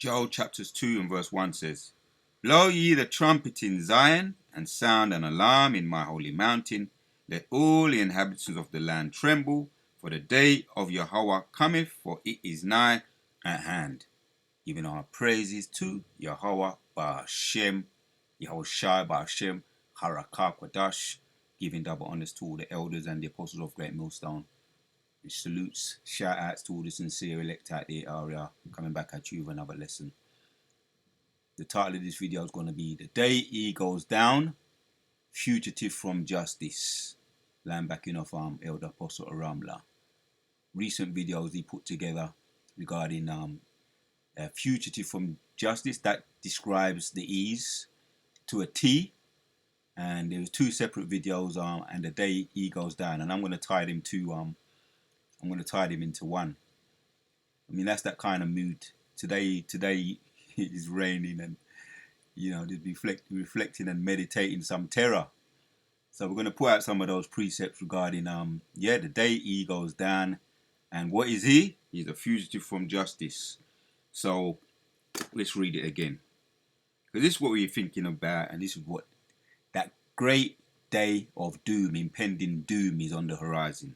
Joel chapters 2 and verse 1 says, Blow ye the trumpet in Zion, and sound an alarm in my holy mountain. Let all the inhabitants of the land tremble, for the day of Yahweh cometh, for it is nigh at hand. Giving our praises to Yahweh Ba'Shem, Yahushai Ba'Shem, Harakah Kwadash, giving double honors to all the elders and the apostles of Great Millstone. And salutes, shout outs to all the sincere elect out there area, coming back at you with another lesson. The title of this video is going to be The Day He Goes Down, Fugitive from Justice. Landbacking of Elder Apostle Aramla. Recent videos he put together regarding a fugitive from justice that describes the ease to a T. And there was two separate videos and The Day He Goes Down, and I'm going to tie them into one. I mean, that's that kind of mood. Today is raining, and just reflecting and meditating some terror. So we're going to put out some of those precepts regarding the day he goes down. And what is he? He's a fugitive from justice. So let's read it again, because this is what we're thinking about, and this is what that great day of doom, impending doom, is on the horizon.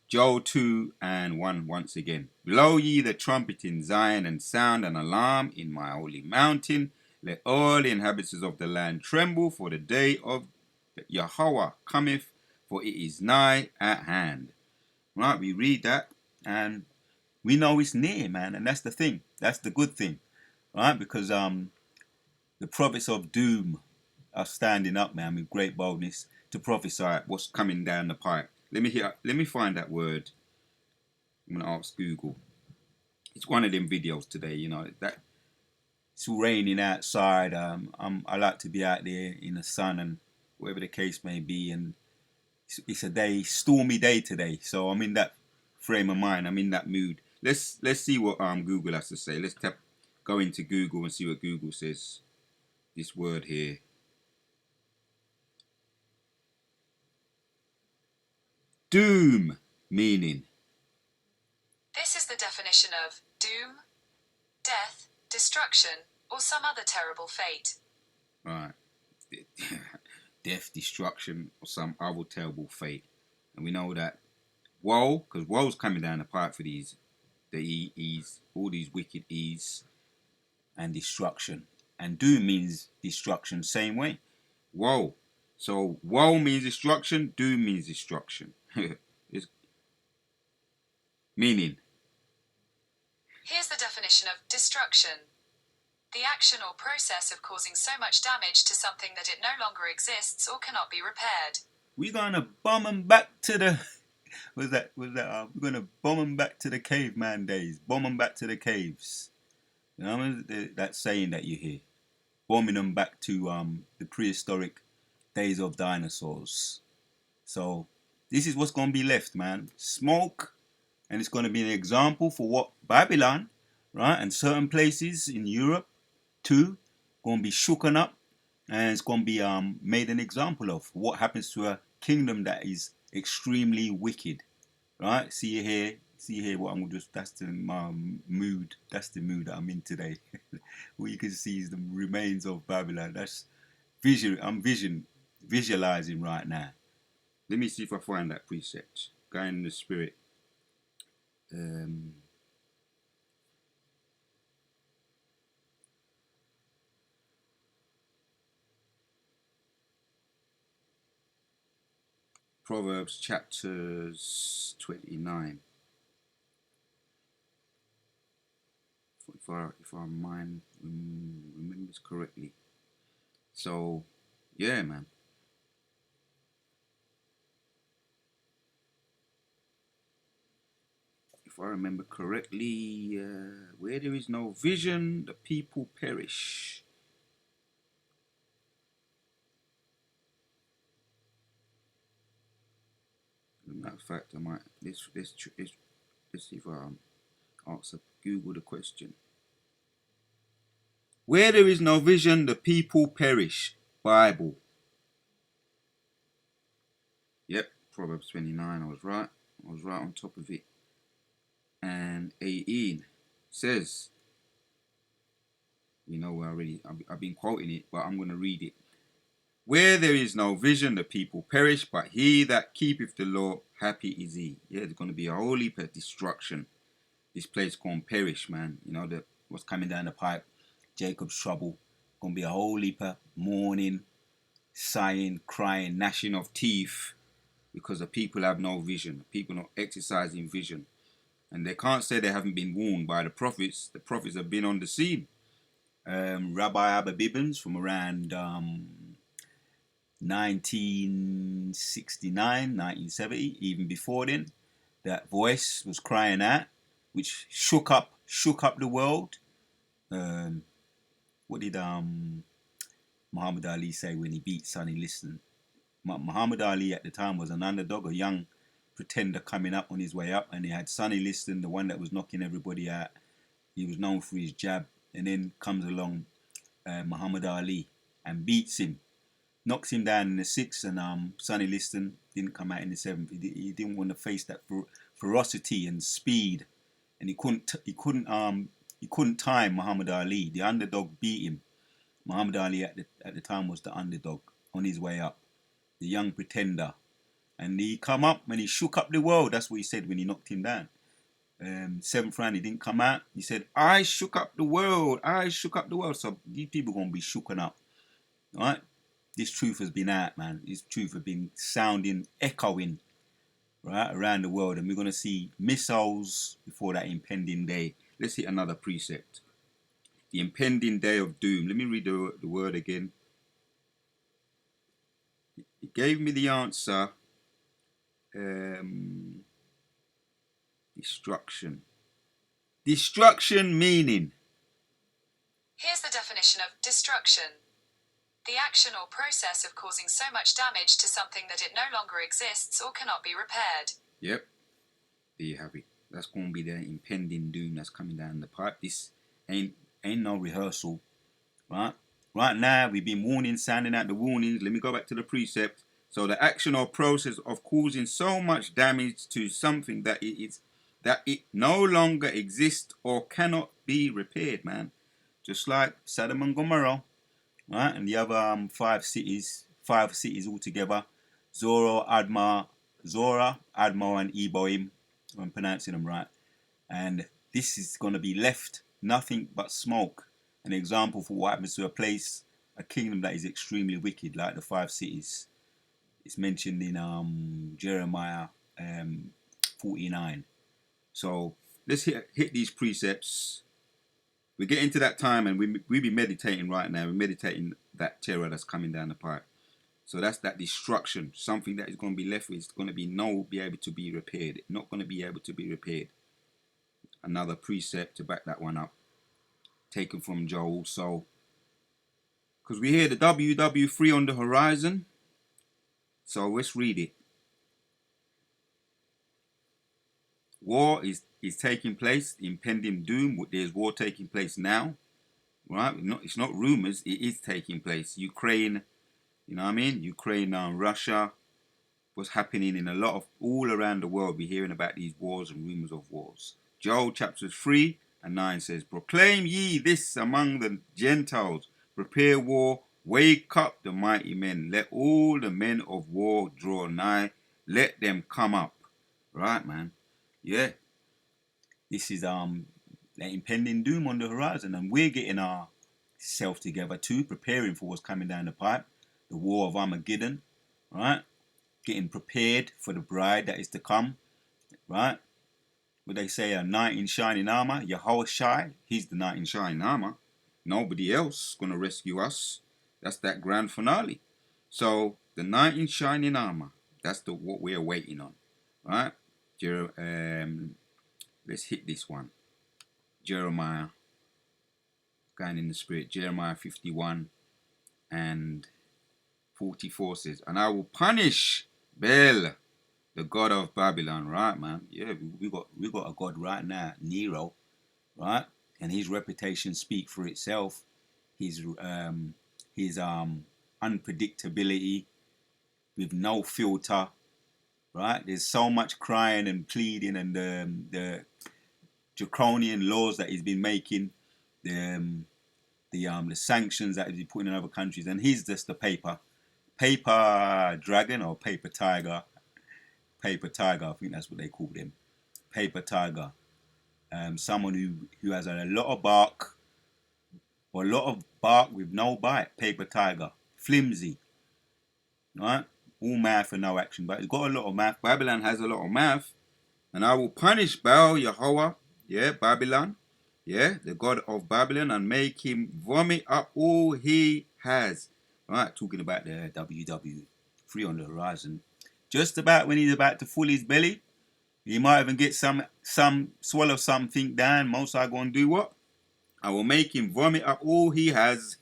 Joel 2 and 1 once again. Blow ye the trumpet in Zion, and sound an alarm in my holy mountain. Let all the inhabitants of the land tremble, for the day of Yahweh cometh, for it is nigh at hand. Right, we read that and we know it's near, man, and that's the thing. That's the good thing, right? Because the prophets of doom are standing up, man, with great boldness to prophesy what's coming down the pipe. Let me find that word. I'm gonna ask Google. It's one of them videos today, that it's raining outside. I like to be out there in the sun and whatever the case may be, and it's a stormy day today. So I'm in that frame of mind. I'm in that mood. Let's see what Google has to say. Let's go into Google and see what Google says. This word here. Doom, meaning. This is the definition of doom: death, destruction, or some other terrible fate. Right. Death, destruction, or some other terrible fate. And we know that woe, because woe's coming down the pipe for all these wicked ease and destruction. And doom means destruction, same way. Woe. So woe means destruction, doom means destruction. It's meaning. Here's the definition of destruction: the action or process of causing so much damage to something that it no longer exists or cannot be repaired. We're gonna bomb them back to the we're gonna bomb them back to the caveman days. Bomb them back to the caves. You know that saying that you hear, bombing them back to the prehistoric days of dinosaurs. So this is what's gonna be left, man. Smoke, and it's gonna be an example for what Babylon, right, and certain places in Europe too, gonna be shooken up, and it's gonna be made an example of what happens to a kingdom that is extremely wicked, right? See here what I'm just, that's the mood, that's the mood that I'm in today. What you can see is the remains of Babylon. That's I'm visualizing right now. Let me see if I find that precept. Going in the spirit. Proverbs chapters 29. If our mind remembers correctly. So, yeah, man. If I remember correctly, where there is no vision, the people perish. As a matter of fact, I might let's see if I answer Google the question. Where there is no vision, the people perish. Bible. Yep, Proverbs 29. I was right on top of it. And 18 says, You know, I've been quoting it, but I'm going to read it. Where there is no vision, the people perish, but he that keepeth the law, happy is he. Yeah, there's going to be a whole heap of destruction. This place going to perish, man. You know, what's coming down the pipe, Jacob's trouble. Going to be a whole heap of mourning, sighing, crying, gnashing of teeth, because the people have no vision. People not exercising vision. And they can't say they haven't been warned by the prophets. The prophets have been on the scene. Rabbi Abba Bibbins from around 1969, 1970, even before then, that voice was crying out, which shook up the world. What did Muhammad Ali say when he beat Sonny Liston? Muhammad Ali at the time was an underdog, a young pretender coming up on his way up, and he had Sonny Liston, the one that was knocking everybody out. He was known for his jab, and then comes along Muhammad Ali and beats him, knocks him down in the sixth, and Sonny Liston didn't come out in the seventh. He didn't want to face that ferocity and speed, and he couldn't time Muhammad Ali. The underdog beat him. Muhammad Ali at the time was the underdog on his way up, the young pretender, and he come up and he shook up the world. That's what he said when he knocked him down. Seventh round, he didn't come out. He said, "I shook up the world. I shook up the world." So these people gonna be shooken up, all right? This truth has been out, man. This truth has been sounding, echoing, right, around the world, and we're gonna see missiles before that impending day. Let's hit another precept. The impending day of doom. Let me read the word again. It gave me the answer. Destruction. Destruction meaning. Here's the definition of destruction. The action or process of causing so much damage to something that it no longer exists or cannot be repaired. Yep. There you have it. That's going to be the impending doom that's coming down the pipe. This ain't no rehearsal, right? Right now, we've been sounding out the warnings. Let me go back to the precept. So the action or process of causing so much damage to something that it no longer exists or cannot be repaired, man. Just like Sodom and Gomorrah, right? And the other five cities altogether. Zora, Admah, and Eboim. I'm pronouncing them right. And this is going to be left nothing but smoke. An example for what happens to a kingdom that is extremely wicked, like the five cities. It's mentioned in Jeremiah 49. So let's hit these precepts. We get into that time, and we be meditating right now. We're meditating that terror that's coming down the pipe. So that's that destruction. Something that is going to be left with is going to be able to be repaired. Not going to be able to be repaired. Another precept to back that one up, taken from Joel. So, because we hear the WW3 on the horizon. So let's read it. War is taking place, impending doom. There's war taking place now, right? It's not rumors. It is taking place. Ukraine, you know what I mean? Ukraine, Russia. What's happening in all around the world? We're hearing about these wars and rumors of wars. Joel chapters 3 and 9 says, "Proclaim ye this among the Gentiles. Prepare war. Wake up the mighty men. Let all the men of war draw nigh. Let them come up." Right, man. Yeah. This is the impending doom on the horizon, and we're getting ourselves together too, preparing for what's coming down the pipe, the war of Armageddon, right? Getting prepared for the bride that is to come, right? What they say, a knight in shining armor, Yahushua, he's the knight in shining armor. Nobody else gonna rescue us. That's that grand finale. So the knight in shining armor, that's what we're waiting on, right? Let's hit this one. Jeremiah, going in the spirit. Jeremiah 51 and 44 says, "And I will punish Baal, the god of Babylon." Right, man? Yeah, we got a god right now, Nero, right? And his reputation speak for itself. His unpredictability with no filter, right? There's so much crying and pleading, and the draconian laws that he's been making. the sanctions that he's putting in other countries, and he's just the paper dragon or paper tiger. Paper tiger, I think that's what they called him. Paper tiger. Someone who has a lot of bark, or a lot of bark with no bite. Paper tiger. Flimsy. Right? All mouth and no action. But he's got a lot of mouth. Babylon has a lot of mouth. And I will punish Baal Yahweh, Babylon, the god of Babylon, and make him vomit up all he has. Right, talking about the WW3 on the horizon. Just about when he's about to full his belly, he might even get some swallow something down. Most are going to do what? I will make him vomit up all he has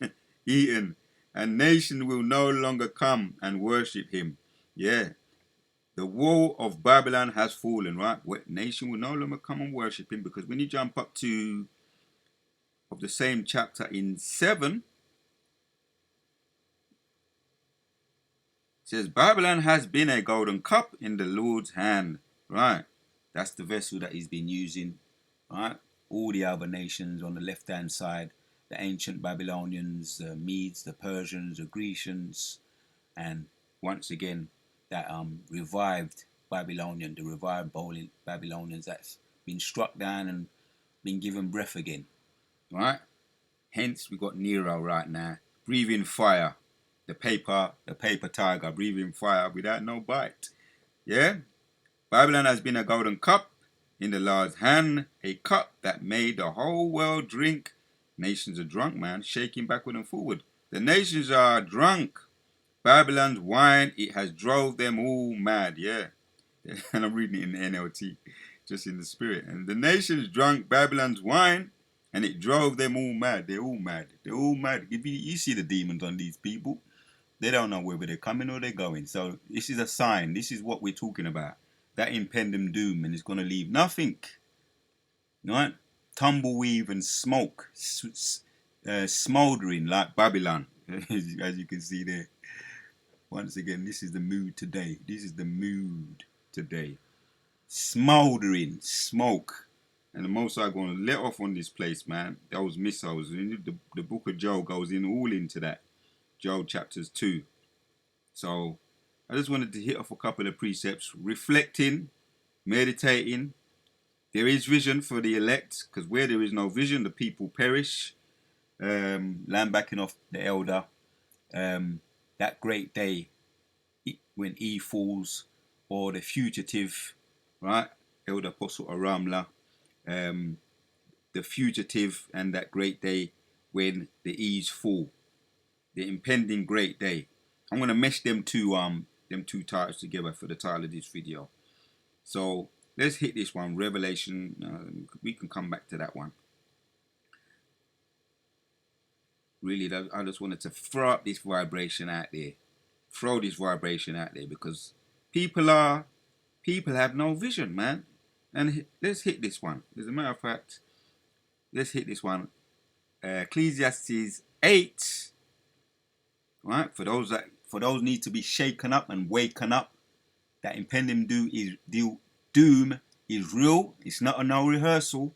eaten, and nation will no longer come and worship him. Yeah. The wall of Babylon has fallen, right? What nation will no longer come and worship him? Because when you jump up to of the same chapter in 7, it says Babylon has been a golden cup in the Lord's hand, right? That's the vessel that he's been using, right? All the other nations on the left-hand side, the ancient Babylonians, the Medes, the Persians, the Grecians, and once again, that revived Babylonian, the revived Babylonians that's been struck down and been given breath again, right? Hence, we got Nero right now, breathing fire, the paper tiger, breathing fire without no bite. Yeah, Babylon has been a golden cup in the Lord's hand, a cup that made the whole world drink. Nations are drunk, man, shaking backward and forward. The nations are drunk. Babylon's wine, it has drove them all mad, And I'm reading it in the NLT, just in the spirit. And the nations drunk Babylon's wine, and it drove them all mad. They're all mad. They're all mad. If you see the demons on these people, they don't know whether they're coming or they're going. So this is a sign. This is what we're talking about. That impending doom, and it's going to leave nothing. Right? Tumbleweed and smoke, smoldering like Babylon, as you can see there. Once again, this is the mood today. This is the mood today. Smoldering, smoke. And the Most High going to let off on this place, man. Those missiles. The book of Job goes in all into that. Job chapters 2. So, I just wanted to hit off a couple of precepts. Reflecting, meditating. There is vision for the elect, because where there is no vision, the people perish. Land backing off the elder. That great day when E falls, or the fugitive, right? Elder Apostle Aramla, the fugitive, and that great day when the E's fall, the impending great day. I'm gonna mesh them two titles together for the title of this video. So let's hit this one, Revelation. We can come back to that one. Really, I just wanted to throw up this vibration out there. Throw this vibration out there, because people have no vision, man. And let's hit this one. As a matter of fact, let's hit this one. Ecclesiastes 8. Right? For those need to be shaken up and waken up. That impending doom is real. It's not a no rehearsal.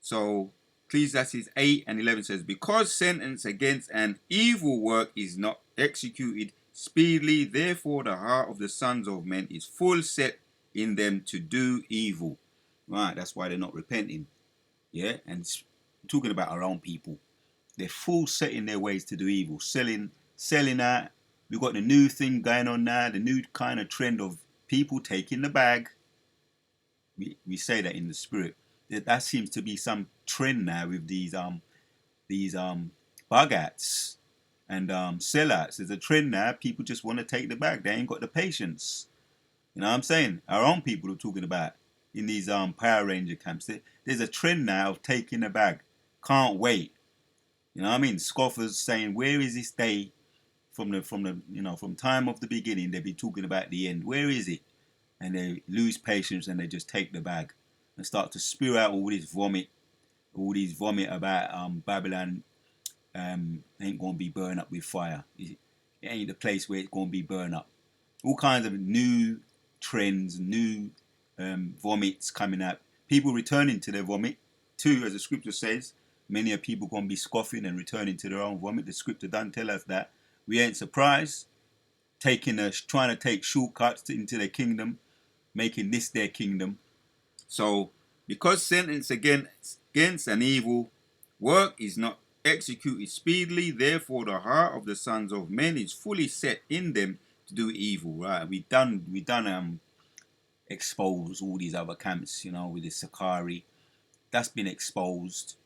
So Ecclesiastes 8 and 11 says, because sentence against an evil work is not executed speedily, therefore the heart of the sons of men is full set in them to do evil. Right, that's why they're not repenting. Yeah, and talking about our own people. They're full set in their ways to do evil. Selling out. We've got the new thing going on now, the new kind of trend of people taking the bag. We say that in the spirit. That seems to be some trend now with these bugats and sellouts. There's a trend now. People just want to take the bag. They ain't got the patience. You know what I'm saying? Our own people are talking about in these Power Ranger camps. There's a trend now of taking the bag. Can't wait. You know what I mean? Scoffers saying, where is this day from time of the beginning? They be talking about the end. Where is it? And they lose patience and they just take the bag and start to spew out all this vomit about Babylon ain't going to be burned up with fire. It ain't the place where it's going to be burned up. All kinds of new trends, new vomits coming out. People returning to their vomit too, as the scripture says. Many of people going to be scoffing and returning to their own vomit. The scripture doesn't tell us that. We ain't surprised. Trying to take shortcuts into their kingdom, making this their kingdom. So, because sentence against an evil work is not executed speedily, therefore the heart of the sons of men is fully set in them to do evil. Right? We done expose all these other camps, with the Sakari. That's been exposed.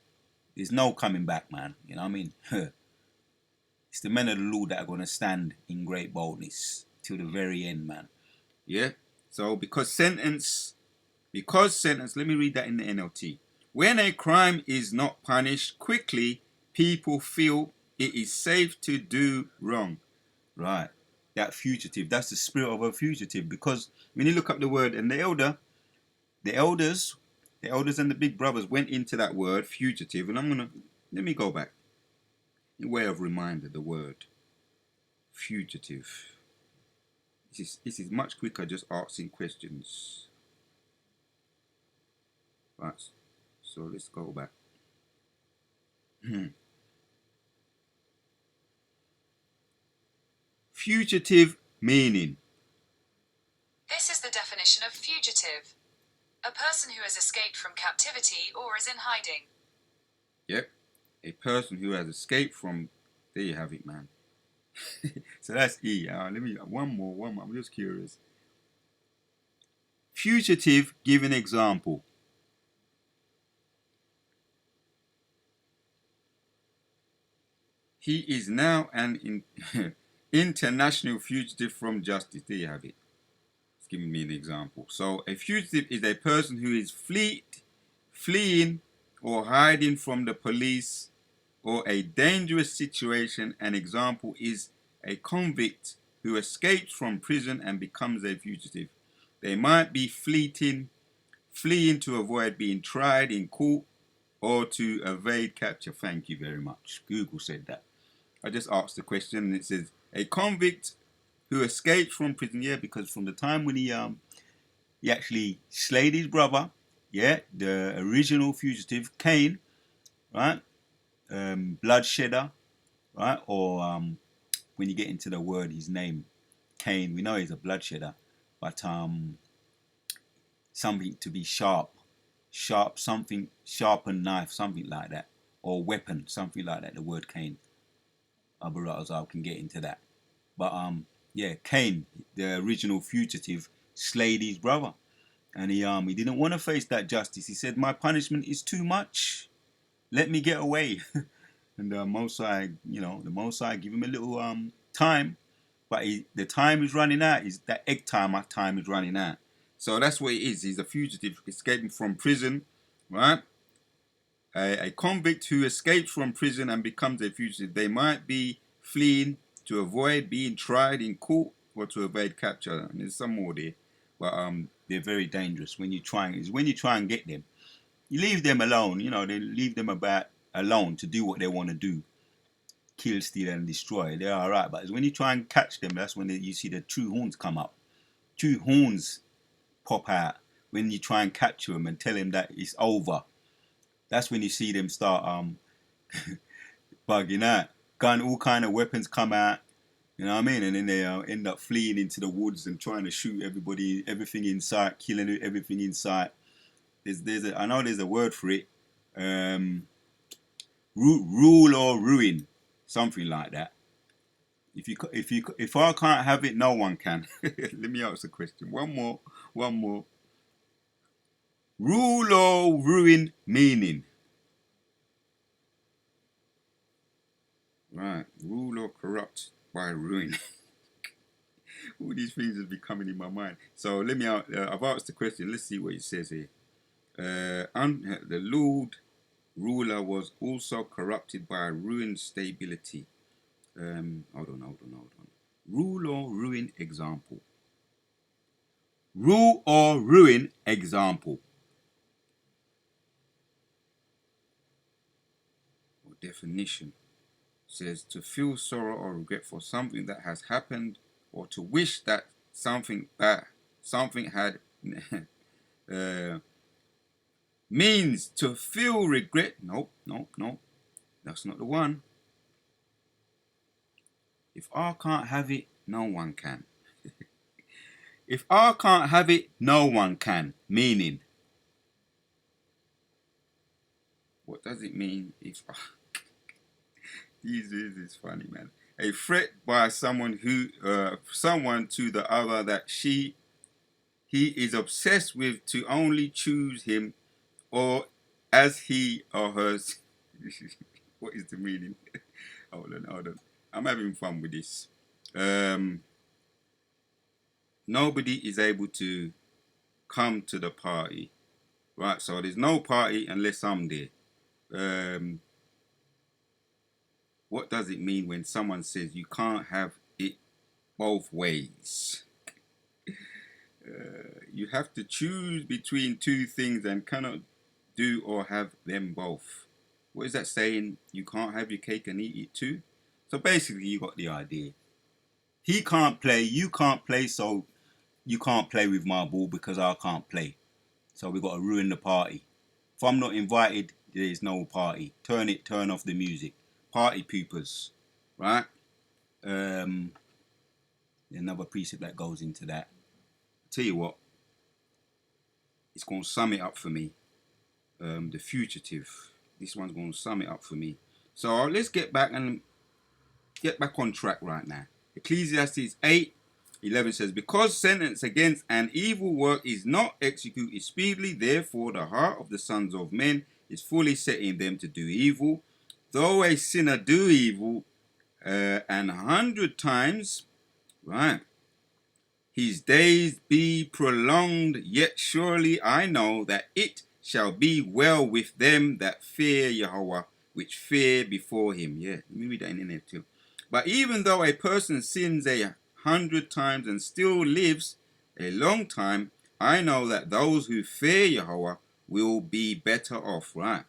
There's no coming back, man. You know what I mean? It's the men of the Lord that are going to stand in great boldness till the very end, man. Yeah? So, because sentence, let me read that in the NLT. When a crime is not punished quickly, people feel it is safe to do wrong. Right. That fugitive, that's the spirit of a fugitive. Because when you look up the word, and the elders and the big brothers went into that word, fugitive, and let me go back. In way of reminder, the word fugitive. This is much quicker just asking questions. Right, so let's go back. Fugitive meaning. This is the definition of fugitive. A person who has escaped from captivity or is in hiding. Yep, a person who has escaped from. There you have it, man. So that's E. Let me one more. I'm just curious. Fugitive, give an example. He is now an international fugitive from justice. There you have it. It's giving me an example. So a fugitive is a person who is fleeing or hiding from the police or a dangerous situation. An example is a convict who escapes from prison and becomes a fugitive. They might be fleeing to avoid being tried in court or to evade capture. Thank you very much. Google said that. I just asked the question and it says a convict who escaped from prison. Yeah, because from the time when he actually slayed his brother, yeah, the original fugitive Cain, right, bloodshedder, right, or when you get into the word, his name, Cain, we know he's a bloodshedder, but something to be sharp, something sharpened knife, something like that, or weapon, something like that. The word Cain. I can get into that. But yeah, Cain, the original fugitive, slayed his brother, and he didn't want to face that justice. He said, "My punishment is too much. Let me get away." And the Most High, give him a little time, but the time is running out. Is that egg time is running out. So that's what it is. He's a fugitive escaping from prison, right? A convict who escapes from prison and becomes a fugitive. They might be fleeing to avoid being tried in court or to evade capture. And there's some more there, but they're very dangerous when you try and get them. You leave them alone. They leave them alone to do what they want to do, kill, steal, and destroy. They're all right. But it's when you try and catch them, that's when you see the true horns come up. True horns pop out when you try and capture them and tell them that it's over. That's when you see them start bugging out. All kind of weapons come out. You know what I mean? And then they end up fleeing into the woods and trying to shoot everything in sight, killing everything in sight. I know there's a word for it. Rule or ruin, something like that. If I can't have it, no one can. Let me ask a question. One more. Rule or ruin meaning. Right. Rule or corrupt by ruin. All these things have been coming in my mind. So let me out. I've asked the question. Let's see what it says here. The Lord ruler was also corrupted by ruined stability. Hold on. Rule or ruin example. Rule or ruin example. Or definition. Says to feel sorrow or regret for something that has happened, or to wish that something had means to feel regret. Nope, nope, nope. That's not the one. If I can't have it, no one can. If I can't have it, no one can. Meaning, what does it mean if this is funny, man. A threat by someone to the other that he is obsessed with to only choose him or as he or hers. What is the meaning? Hold on. I'm having fun with this. Nobody is able to come to the party, right? So there's no party unless I'm there. What does it mean when someone says you can't have it both ways? You have to choose between two things and cannot do or have them both. What is that saying? You can't have your cake and eat it too? So basically, you got the idea. He can't play, you can't play, so you can't play with my ball because I can't play. So we got to ruin the party. If I'm not invited, there is no party. Turn off the music. Party poopers, right? Another precept that goes into that. Tell you what, it's going to sum it up for me. The Fugitive. This one's going to sum it up for me. So let's get back on track right now. Ecclesiastes 8:11 says, because sentence against an evil work is not executed speedily, therefore the heart of the sons of men is fully set in them to do evil. Though a sinner do evil 100 times, right, his days be prolonged, yet surely I know that it shall be well with them that fear Yahweh, which fear before him. Yeah, let me read that in there too. But even though a person sins 100 times and still lives a long time, I know that those who fear Yahweh will be better off, right?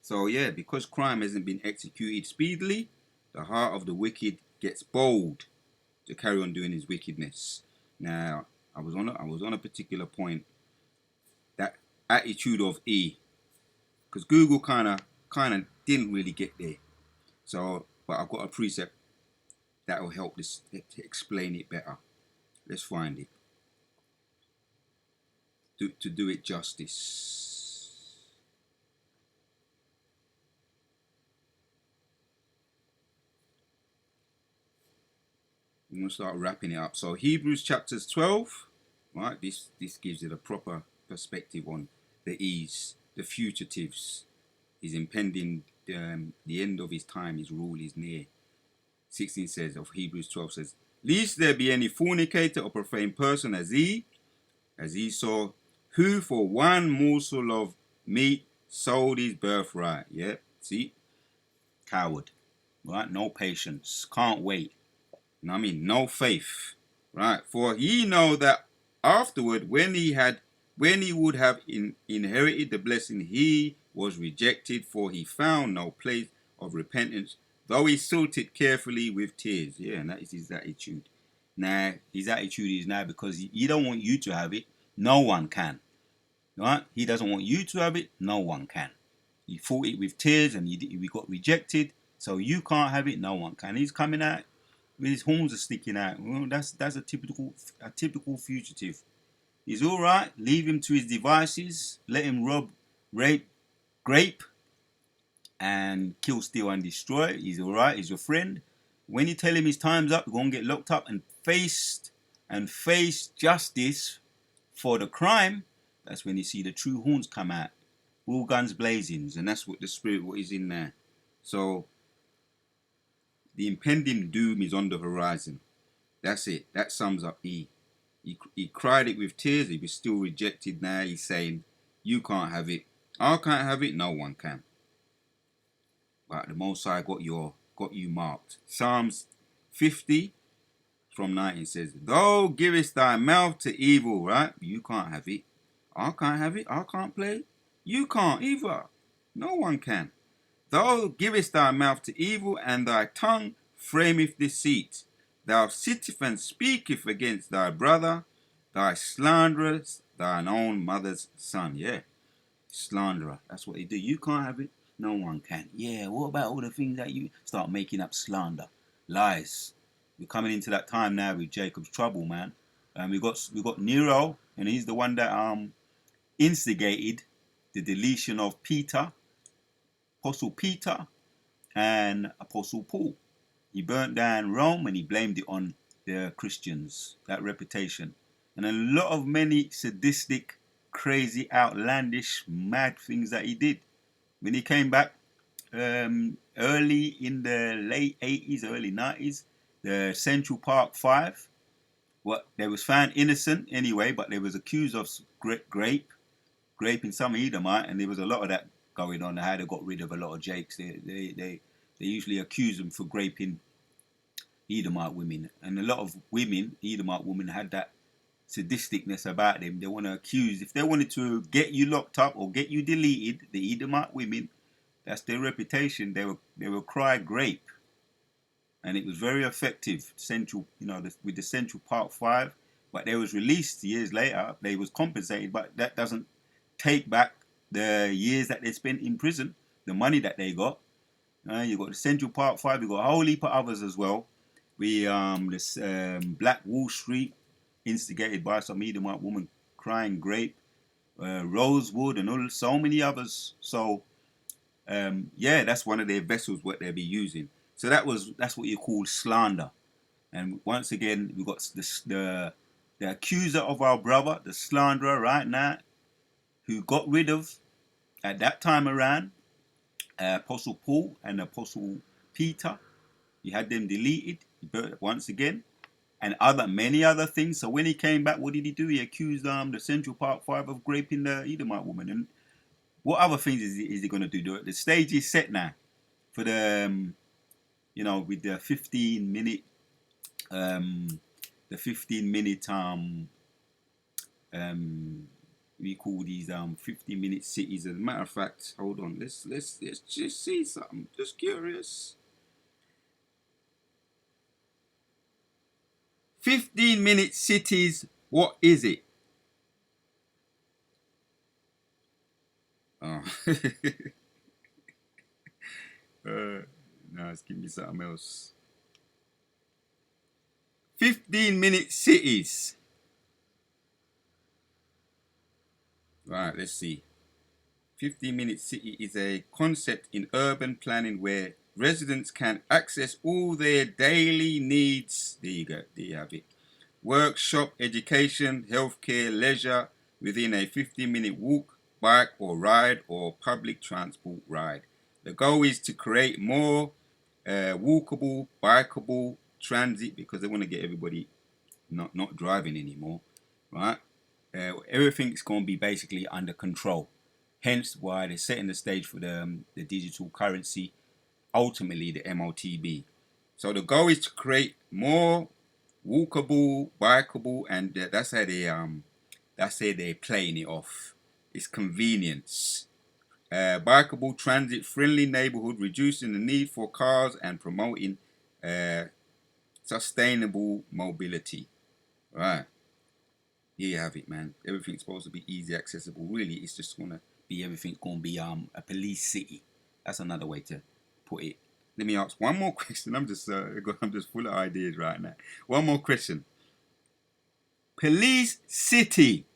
So yeah, because crime hasn't been executed speedily, the heart of the wicked gets bold to carry on doing his wickedness. Now, I was on a particular point, that attitude of E, because Google kind of didn't really get there. So, but I've got a precept that will help this to explain it better. Let's find it to do it justice. I'm going to start wrapping it up. So Hebrews chapters 12, right? This gives it a proper perspective on the E's, the fugitives, his impending, the end of his time, his rule is near. 16 says of Hebrews 12 says, lest there be any fornicator or profane person as Esau, who for one morsel of meat sold his birthright. Yeah, see? Coward, right? No patience, can't wait. You know what I mean? No faith, right? For ye know that afterward, when he would have inherited the blessing, he was rejected, for he found no place of repentance, though he sought it carefully with tears. Yeah, and that is his attitude. Now, his attitude is now because he don't want you to have it, no one can. Right? He doesn't want you to have it, no one can. He fought it with tears and we got rejected, so you can't have it, no one can. He's coming out with his horns are sticking out. Well, that's a typical fugitive. He's all right. Leave him to his devices. Let him rob, rape, grape, and kill, steal, and destroy. He's all right. He's your friend. When you tell him his time's up, you're gonna get locked up and face justice for the crime. That's when you see the true horns come out, all guns blazing, and that's what the spirit what is in there. So the impending doom is on the horizon. That's it. That sums up E. He cried it with tears. He was still rejected. Now he's saying, you can't have it. I can't have it. No one can. But the Most High got you marked. Psalms 50 from 19 says, thou givest thy mouth to evil, right? You can't have it. I can't have it. I can't play. You can't either. No one can. Thou givest thy mouth to evil, and thy tongue frameth deceit. Thou sittest and speakest against thy brother, thy slanderers, thine own mother's son. Yeah. Slanderer. That's what they do. You can't have it. No one can. Yeah, what about all the things that you start making up? Slander, lies. We're coming into that time now with Jacob's trouble, man. And we got Nero, and he's the one that instigated the deletion of Peter, Apostle Peter, and Apostle Paul. He burnt down Rome and he blamed it on the Christians, that reputation. And a lot of many sadistic, crazy, outlandish, mad things that he did. When he came back early in the late 80s, early 90s, the Central Park Five, what they was found innocent anyway, but they was accused of raping some Edomite, and there was a lot of that going on. How they got rid of a lot of Jakes. They usually accuse them for raping Edomite women, and a lot of women, Edomite women, had that sadisticness about them. They want to accuse. If they wanted to get you locked up or get you deleted, the Edomite women, that's their reputation. They will cry grape, and it was very effective. Central, with the Central Park Five, but they was released years later. They was compensated, but that doesn't take back the years that they spent in prison, the money that they got. You got the Central Park Five. You got a whole heap of others as well. We this Black Wall Street, instigated by some Edomite woman crying grape, Rosewood, and so many others. So that's one of their vessels what they'll be using. So that's what you call slander. And once again, we've got the accuser of our brother, the slanderer right now, who got rid of at that time around Apostle Paul and Apostle Peter. He had them deleted once again, and many other things. So when he came back, what did he do? He accused the Central Park Five of raping the Edomite woman. And what other things is he going to do? The stage is set now for the with the 15-minute we call these 15-minute cities. As a matter of fact, hold on, let's just see something. Just curious. 15-minute cities, what is it? Oh. No, let's give me something else. 15-minute cities. Right, let's see. 15-minute city is a concept in urban planning where residents can access all their daily needs. There you go. There you have it. Work, shop, education, healthcare, leisure within a 15-minute walk, bike or ride, or public transport ride. The goal is to create more walkable, bikeable transit, because they want to get everybody not driving anymore, right? Everything's going to be basically under control. Hence why they're setting the stage for the digital currency, ultimately the MOTB. So the goal is to create more walkable, bikeable, and that's how they're playing it off. It's convenience. Bikeable, transit-friendly neighborhood, reducing the need for cars and promoting sustainable mobility. Right. Here you have it, man. Everything's supposed to be easy, accessible. Really, it's just everything's gonna be a police city. That's another way to put it. Let me ask one more question. I'm just full of ideas right now. One more question. Police city.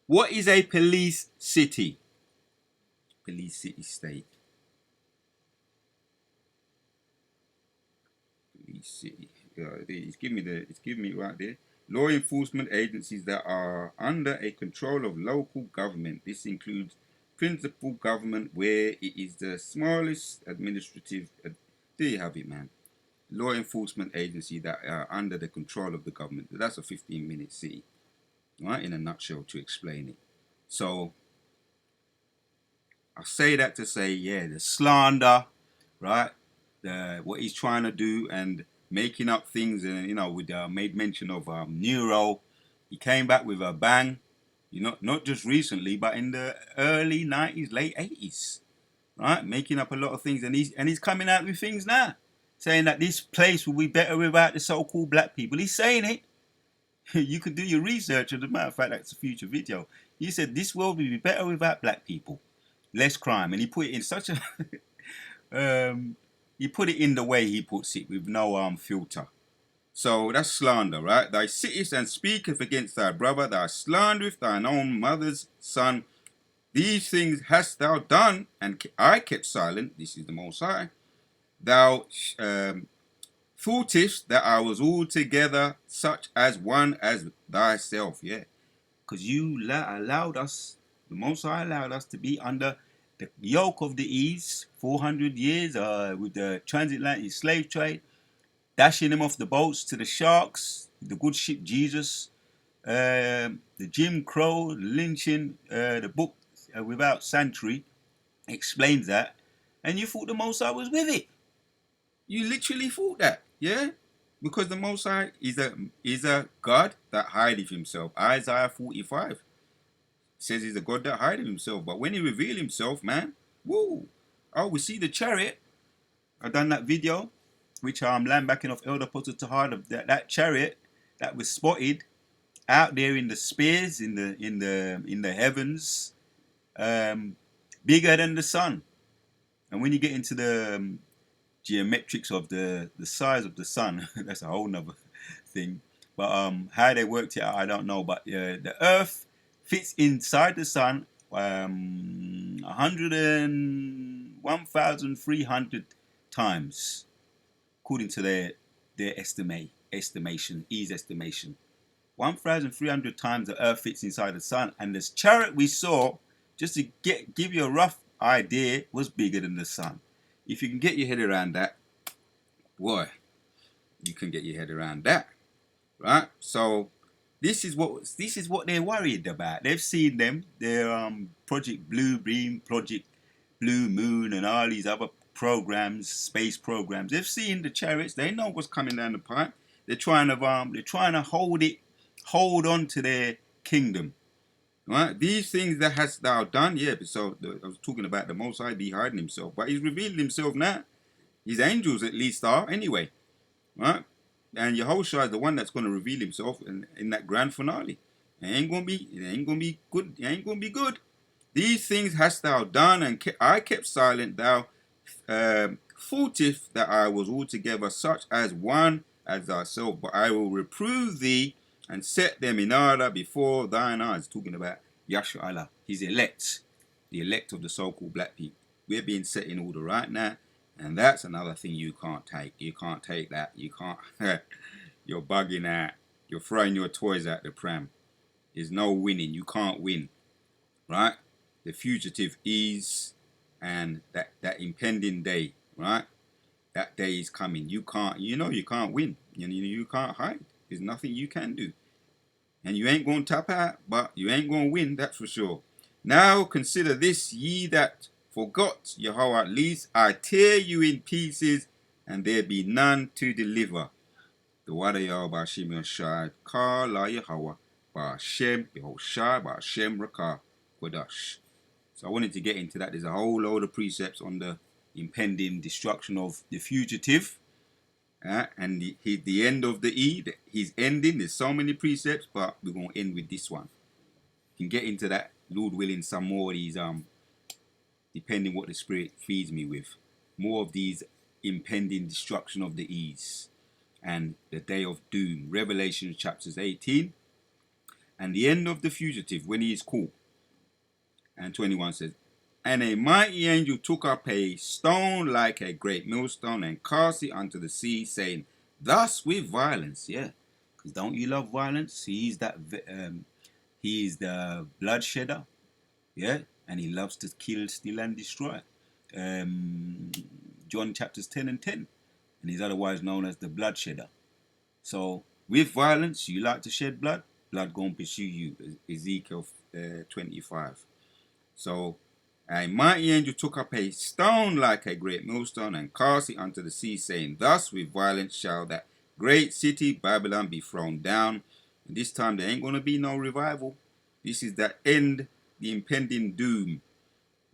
What is a police city? Police city state. Police city. It's giving me right there. Law enforcement agencies that are under a control of local government. This includes principal government, where it is the smallest administrative. There you have it, man. Law enforcement agency that are under the control of the government. That's a 15-minute city, right? In a nutshell, to explain it. So I say that to say, the slander, right? What he's trying to do and making up things, and with made mention of Nero. He came back with a bang, not just recently, but in the early 90s, late 80s, right? Making up a lot of things, and he's coming out with things now, saying that this place will be better without the so-called black people. He's saying it. You could do your research. As a matter of fact, that's a future video. He said this world would be better without black people, less crime, and he put it in such a he put it in the way he puts it, with no filter. So that's slander, right? Thy sittest and speaketh against thy brother, thou slandereth thine own mother's son. These things hast thou done, and I kept silent. This is the Most High. Thou thoughtest that I was altogether such as one as thyself. Yeah, because you allowed us, the Most High allowed us to be under the yoke of the East 400 years with the transatlantic slave trade, dashing them off the boats to the sharks, the good ship Jesus, the Jim Crow, lynching, the book Without Sanctuary explains that, and you thought the Most High was with it. You literally thought that, yeah? Because the Most High is a God that hideth himself. Isaiah 45 says he's a God that hideth himself. But when he revealed himself, man, woo! Oh, we see the chariot. I done that video, which land backing off Elder Potter Tahar, that chariot that was spotted out there in the spheres, in the heavens, bigger than the sun. And when you get into the geometrics of the size of the sun, that's a whole nother thing. But how they worked it out, I don't know. But the Earth fits inside the sun 101,300 times, according to their estimation, E's estimation. 1,300 times the Earth fits inside the sun, and this chariot we saw, just to give you a rough idea, was bigger than the sun. If you can get your head around that, boy, you can get your head around that, right? So this is what they're worried about. They've seen their Project Blue Beam, Project Blue Moon, and all these other programs, space programs. They've seen the chariots. They know what's coming down the pipe. They're trying to hold on to their kingdom. Right? These things that hast thou done, yeah. So I was talking about the Most High be hiding himself, but he's revealed himself now. His angels at least are anyway, right? And Yahushua is the one that's going to reveal himself in that grand finale. It ain't gonna be good. It ain't gonna be good. These things hast thou done, and I kept silent. Thou thoughtest that I was altogether such as one as thyself, but I will reprove thee and set them in order before thine eyes. Talking about Yahshua Allah, his elect, the elect of the so-called black people. We're being set in order right now, and that's another thing you can't take. You can't take that. You can't. You're bugging out. You're throwing your toys out the pram. There's no winning. You can't win, right? The fugitive is, and that impending day, right? That day is coming. You can't win. You can't hide. There's nothing you can do. And you ain't going to tap out, but you ain't going to win, that's for sure. Now consider this, ye that forgot Yahweh, at least I tear you in pieces, and there be none to deliver. The word of Yahweh Ba'Shem Yoshai, Ka La Yahweh, Ba'Shem Yehoshai, Ba'Shem Rakah, Kodash. So I wanted to get into that. There's a whole load of precepts on the impending destruction of the fugitive. And the end of the his ending. There's so many precepts, but we're going to end with this one. You can get into that, Lord willing, some more of these, depending what the Spirit feeds me with. More of these impending destruction of the E's and the day of doom. Revelation chapters 18. And the end of the fugitive when he is caught. And 21 says, and a mighty angel took up a stone like a great millstone and cast it unto the sea, saying, thus with violence, yeah, because don't you love violence? He is the bloodshedder, yeah, and he loves to kill, steal, and destroy. John chapters 10 and 10, and he's otherwise known as the bloodshedder. So with violence, you like to shed blood, blood gonna pursue you. Ezekiel 25. So a mighty angel took up a stone like a great millstone and cast it unto the sea, saying, thus with violence shall that great city Babylon be thrown down. And this time there ain't going to be no revival. This is the end, the impending doom.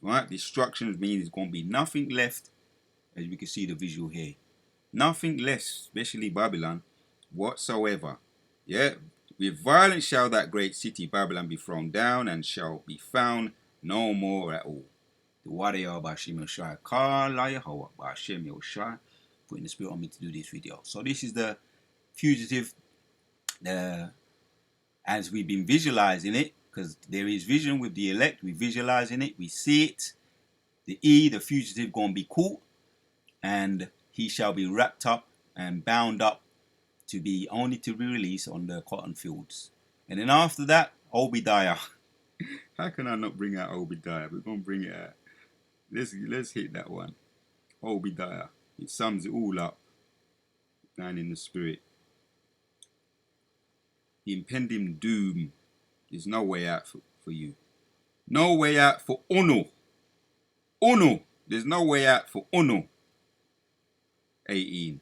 Right? Destruction means there's going to be nothing left, as we can see the visual here. Nothing left, especially Babylon, whatsoever. Yeah? With violence shall that great city Babylon be thrown down, and shall be found no more at all. The Warrior by Hashem Yoshai, Kala Yehovah by Hashem Yoshai, putting the spirit on me to do this video. So this is the fugitive, as we've been visualizing it, because there is vision with the elect, we visualizing it, we see it. The the fugitive gonna be caught, and he shall be wrapped up and bound up to be only to be released on the cotton fields. And then after that, Obadiah. How can I not bring out Obadiah? We're gonna bring it out. Let's hit that one. Obadiah. It sums it all up. Man in the spirit. The impending doom. There's no way out for you. No way out for Ono. Ono. There's no way out for Ono. 18.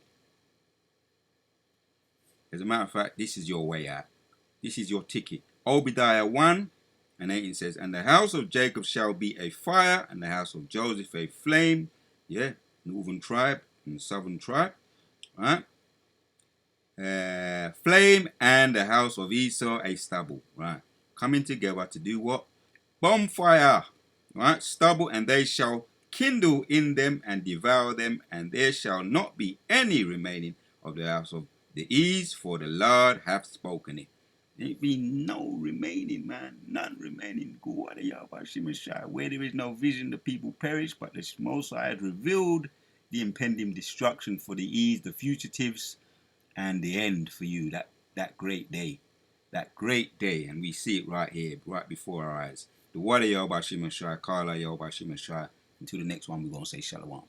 As a matter of fact, this is your way out. This is your ticket. Obadiah 1 and 18 says, and the house of Jacob shall be a fire, and the house of Joseph a flame. Yeah, northern tribe and southern tribe. Right? Flame, and the house of Esau a stubble. Right? Coming together to do what? Bonfire. Right? Stubble, and they shall kindle in them and devour them, and there shall not be any remaining of the house of the ease, for the Lord hath spoken it. There be no remaining, man. None remaining. Where there is no vision, the people perish, but the Most High had revealed the impending destruction for the ease, the fugitives, and the end for you. That great day. That great day. And we see it right here, right before our eyes. The water Yahweh Shimon Shai, Kala Yahweh Shimon Shai. Until the next one, we're going to say Shalom.